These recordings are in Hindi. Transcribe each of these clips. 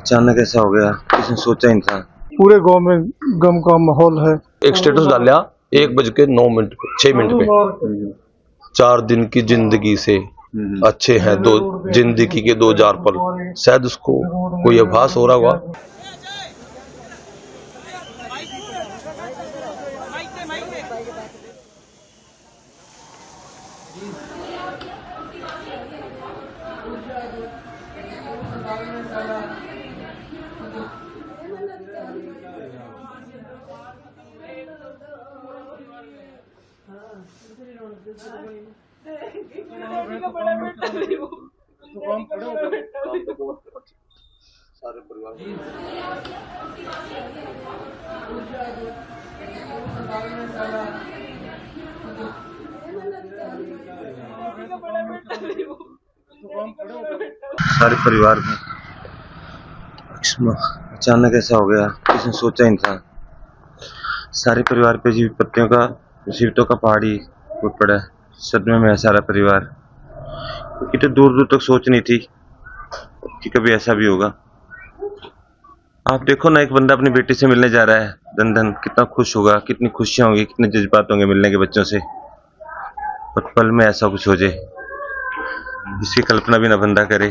अचानक ऐसा हो गया, किसी ने सोचा ही नहीं था। पूरे गांव में गम का माहौल है। एक स्टेटस डाल लिया 1:09 पे 6 मिनट पे, 4 दिन की जिंदगी से अच्छे हैं दो जिंदगी के 2000 पल। शायद उसको कोई आभास हो रहा होगा। सारे परिवार में अचानक ऐसा हो गया, किसी ने सोचा ही नहीं था। सारे परिवार पे जीवितों का पहाड़ी टूट पड़ा है। सदमे में है सारा परिवार। इतने दूर दूर तक सोच नहीं थी कि कभी ऐसा भी होगा। आप देखो ना, एक बंदा अपनी बेटी से मिलने जा रहा है, धन धन कितना खुश होगा, कितनी खुशियां होंगी, कितने जज्बात होंगे मिलने के बच्चों से। और पल में ऐसा कुछ हो जाए, इसकी कल्पना भी ना बंदा करे।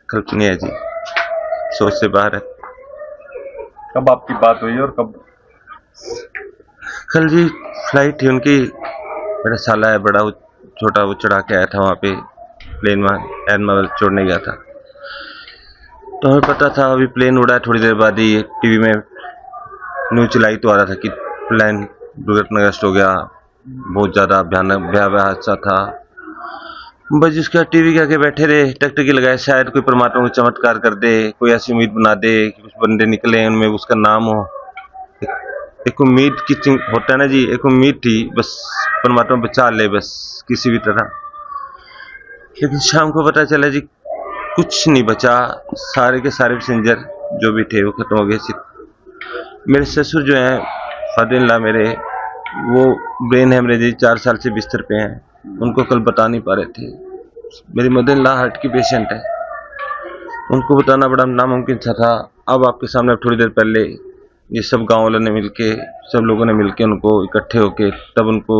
कल्पनीय है जी, सोच से बाहर है। कब आपकी बात हुई और कब? कल जी फ्लाइट थी उनकी। मेरा साला है बड़ा, छोटा, वो चढ़ा के आया था वहाँ पे प्लेन में, एयरमावल छोड़ने गया था। तो हमें पता था अभी प्लेन उड़ा है। थोड़ी देर बाद ही टीवी में न्यूज चलाई तो आ रहा था कि प्लेन दुर्घटनाग्रस्त हो गया, बहुत ज़्यादा भयावह हादसा था। बस जिसका टीवी के आगे बैठे रहे, टकटकी लगाए, शायद कोई परमात्मा को चमत्कार कर दे, कोई ऐसी उम्मीद बना दे कि कुछ बंदे निकले उनमें उसका नाम हो। एक उम्मीद की होता है ना जी, एक उम्मीद थी, बस परमात्मा बचा ले बस किसी भी तरह। लेकिन शाम को पता चला जी कुछ नहीं बचा। सारे के सारे पैसेंजर जो भी थे वो खत्म हो गए। मेरे ससुर जो हैं, फादर इन लॉ मेरे, वो ब्रेन हेमरेज 4 साल से बिस्तर पे हैं। उनको कल बता नहीं पा रहे थे। मेरी मदर इन लॉ हार्ट की पेशेंट है, उनको बताना बड़ा नामुमकिन था। अब आपके सामने थोड़ी देर पहले ये सब गांव वालों ने मिलके, सब लोगों ने मिलके उनको इकट्ठे होके तब उनको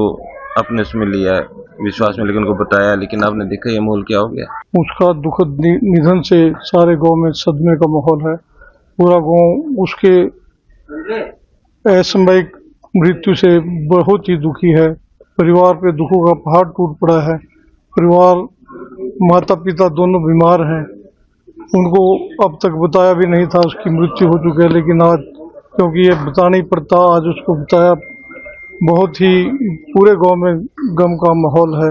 अपने उसमें लिया, विश्वास में लेकर उनको बताया। लेकिन आपने देखा ये माहौल क्या हो गया। उसका दुखद निधन से सारे गांव में सदमे का माहौल है। पूरा गांव उसके असामयिक मृत्यु से बहुत ही दुखी है। परिवार पे दुखों का पहाड़ टूट पड़ा है। परिवार, माता पिता दोनों बीमार हैं। उनको अब तक बताया भी नहीं था उसकी मृत्यु हो चुकी है, लेकिन आज क्योंकि ये बताना ही पड़ता, आज उसको बताया। बहुत ही पूरे गांव में गम का माहौल है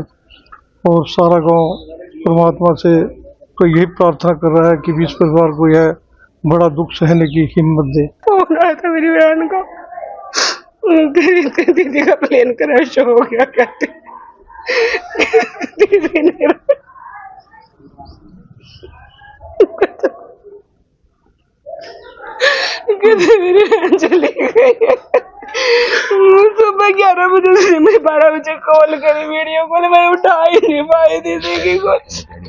और सारा गांव परमात्मा से तो यही प्रार्थना कर रहा है कि इस परिवार को यह बड़ा दुख सहने की हिम्मत दे। फोन आया था मेरी बहन का, दीदी का प्लेन क्रैश हो गया कहते। दीदी ने मेरी बहन चली गई है। सुबह 11 बजे से मैं 12 बजे कॉल करी, वीडियो कॉल, मैं उठा ही नहीं पाई दीदी की कॉल।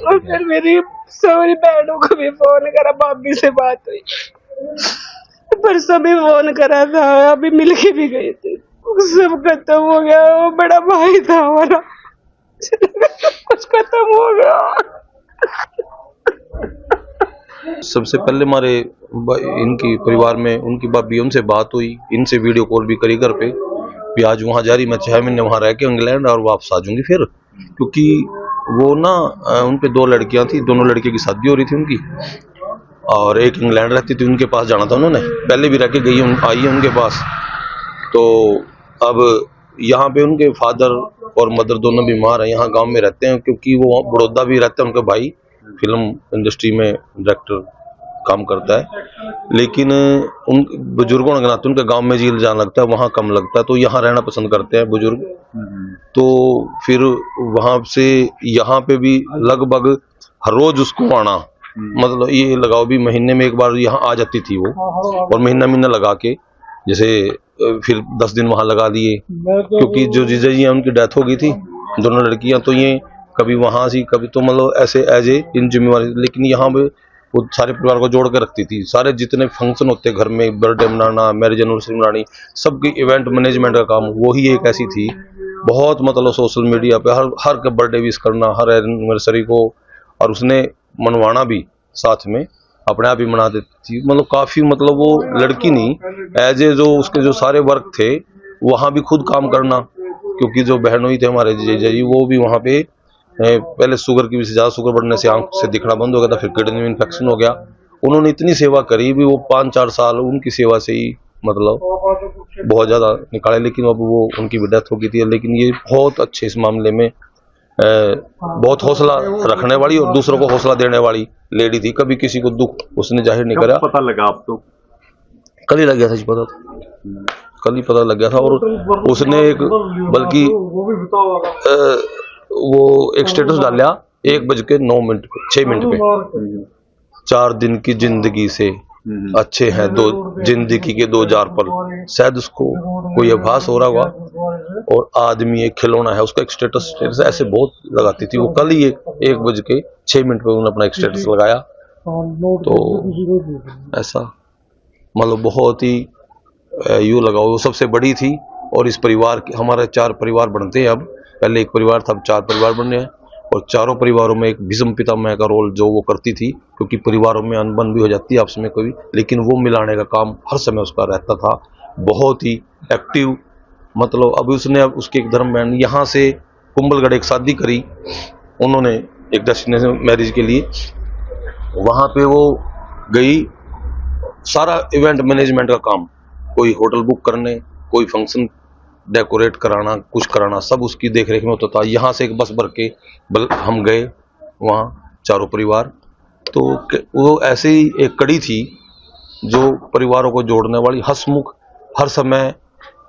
और फिर मेरी सारी बहनों को भी फोन करा, भाभी से बात हुई, परसों भी फोन करा था, अभी मिलके भी गई थी। सब खत्म हो गया। वो बड़ा भाई था हमारा, कुछ खत्म हो गया। सबसे पहले हमारे इनकी परिवार में उनकी भाभी, उनसे बात हुई, इनसे वीडियो कॉल भी करी घर पे भी आज वहाँ जा रही, मैं 6 महीने वहाँ रह के इंग्लैंड और वापस आ जाऊंगी फिर। क्योंकि वो ना उन पे 2 लड़कियां थी, दोनों लड़कियों की शादी हो रही थी उनकी, और एक इंग्लैंड रहती थी, उनके पास जाना था उन्होंने। पहले भी रह के गई, आई है उनके पास। तो अब यहाँ पे उनके फादर और मदर दोनों बीमार हैं, यहाँ गांव में रहते हैं क्योंकि वो बड़ौदा भी रहते हैं। उनका भाई फिल्म इंडस्ट्री में डायरेक्टर काम करता है, लेकिन उन बुजुर्गों के नाते उनका गांव में जी जाना लगता है, वहाँ कम लगता है, तो यहाँ रहना पसंद करते हैं बुजुर्ग। तो फिर वहाँ से यहाँ पे भी लगभग हर रोज उसको आना, मतलब ये लगाओ भी महीने में एक बार यहाँ आ जाती थी वो, और महीना लगा के, जैसे फिर 10 दिन वहाँ लगा दिए। क्योंकि जो जीजा जी हैं उनकी डेथ हो गई थी, दोनों लड़कियां, तो ये कभी वहाँ सी कभी तो मतलब ऐसे एज ए इन जिम्मेवारी। लेकिन यहाँ पे वो सारे परिवार को जोड़ के रखती थी। सारे जितने फंक्शन होते घर में, बर्थडे मनाना, मैरिज एनिवर्सरी मनानी, सबकी इवेंट मैनेजमेंट का काम वो ही एक ऐसी थी। बहुत मतलब सोशल मीडिया पे हर का बर्थडे विश करना, हर एनिवर्सरी को, और उसने मनवाना भी साथ में, अपने आप ही मना देती थी। मतलब काफी, मतलब वो लड़की नहीं, एज ए जो उसके जो सारे वर्क थे वहाँ भी खुद काम करना, क्योंकि जो बहनोई थे हमारे जीजा जी, वो भी वहाँ पे पहले शुगर की वजह से, ज़्यादा शुगर बढ़ने से आंख से दिखना बंद हो गया था, फिर किडनी में इन्फेक्शन हो गया। उन्होंने इतनी सेवा करी भी, वो 5-4 साल उनकी सेवा से ही मतलब बहुत ज़्यादा निकाले, लेकिन अब वो उनकी भी डेथ हो गई थी। लेकिन ये बहुत अच्छे इस मामले में बहुत हौसला रखने वाली और दूसरों को हौसला देने वाली लेडी थी। कभी किसी को दुख उसने जाहिर नहीं करा। पता लगा आपको? कल ही लग गया था जी, पता था, कल ही पता लग गया था। और उसने एक, बल्कि वो एक स्टेटस डाला 1:06 पे, 4 दिन की जिंदगी से अच्छे हैं जिंदगी के 2000 पल। शायद उसको कोई आभास हो रहा होगा। और आदमी एक खिलौना है, उसका एक स्टेटस ऐसे बहुत लगाती थी। वो कल ही 1:06 पे उन्होंने अपना एक स्टेटस लगाया। तो ऐसा मतलब बहुत ही यूँ लगा, वो सबसे बड़ी थी। और इस परिवार के हमारे 4 परिवार बनते हैं अब, पहले एक परिवार था, अब 4 परिवार बन रहे हैं। और चारों परिवारों में एक भीष्म पितामह का रोल जो वो करती थी, क्योंकि परिवारों में अनबन भी हो जाती है आपस में कभी, लेकिन वो मिलाने का काम हर समय उसका रहता था। बहुत ही एक्टिव, मतलब अभी उसने उसकी एक धर्म बहन यहाँ से कुंभलगढ़ एक शादी करी उन्होंने, एक डेस्टिनेशन मैरिज के लिए, वहाँ पे वो गई, सारा इवेंट मैनेजमेंट का काम, कोई होटल बुक करने, कोई फंक्शन डेकोरेट कराना, कुछ कराना, सब उसकी देखरेख में होता था। यहाँ से एक बस भर के हम गए वहाँ चारों परिवार। तो वो ऐसे ही एक कड़ी थी जो परिवारों को जोड़ने वाली, हंसमुख, हर समय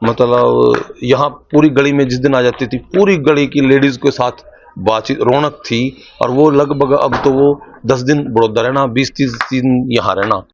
मतलब यहाँ पूरी गली में जिस दिन आ जाती थी, पूरी गली की लेडीज के साथ बातचीत, रौनक थी। और वो लगभग अब तो वो 10 दिन बड़ौदा रहना, 20-30 दिन यहाँ रहना।